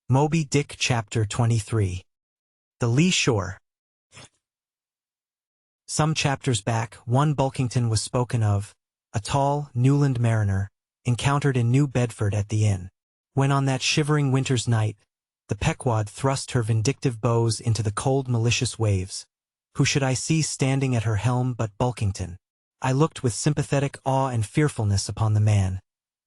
Moby Dick Chapter 23. The Lee Shore. Some chapters back, one Bulkington was spoken of, a tall, Newland mariner, encountered in New Bedford at the inn. When on that shivering winter's night, the Pequod thrust her vindictive bows into the cold malicious waves, who should I see standing at her helm but Bulkington? I looked with sympathetic awe and fearfulness upon the man,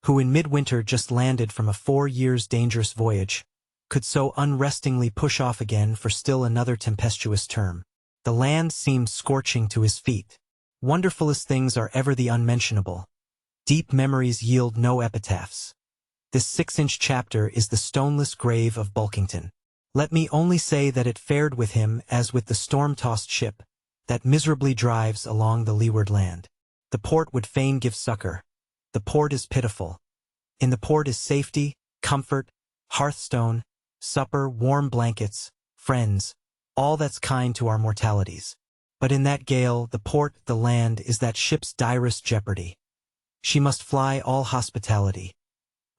who in midwinter just landed from a 4 years' dangerous voyage, could so unrestingly push off again for still another tempestuous term. The land seemed scorching to his feet. Wonderfulest things are ever the unmentionable. Deep memories yield no epitaphs. This 6-inch chapter is the stoneless grave of Bulkington. Let me only say that it fared with him as with the storm-tossed ship that miserably drives along the leeward land. The port would fain give succor. The port is pitiful. In the port is safety, comfort, hearthstone, supper, warm blankets, friends, all that's kind to our mortalities. But in that gale, the port, the land, is that ship's direst jeopardy. She must fly all hospitality.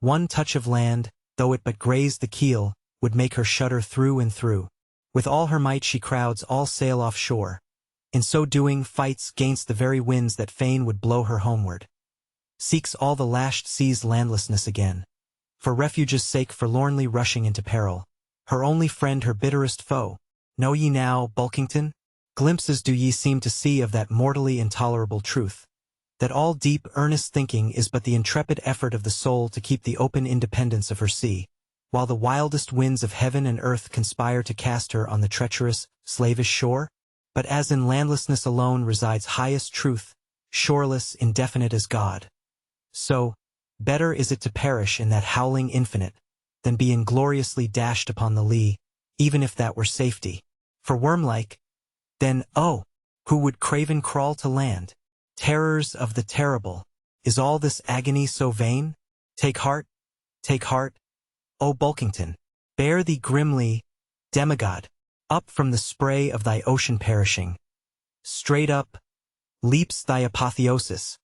One touch of land, though it but graze the keel, would make her shudder through and through. With all her might she crowds all sail offshore. In so doing, fights gainst the very winds that fain would blow her homeward. Seeks all the lashed sea's landlessness again. For refuge's sake forlornly rushing into peril. Her only friend, her bitterest foe. Know ye now, Bulkington? Glimpses do ye seem to see of that mortally intolerable truth, that all deep, earnest thinking is but the intrepid effort of the soul to keep the open independence of her sea, while the wildest winds of heaven and earth conspire to cast her on the treacherous, slavish shore? But as in landlessness alone resides highest truth, shoreless, indefinite as God, so, better is it to perish in that howling infinite, than be ingloriously dashed upon the lee, even if that were safety. For worm-like, then, oh, who would craven crawl to land? Terrors of the terrible, is all this agony so vain? Take heart, O Bulkington, bear thee grimly, demigod, up from the spray of thy ocean perishing. Straight up, leaps thy apotheosis,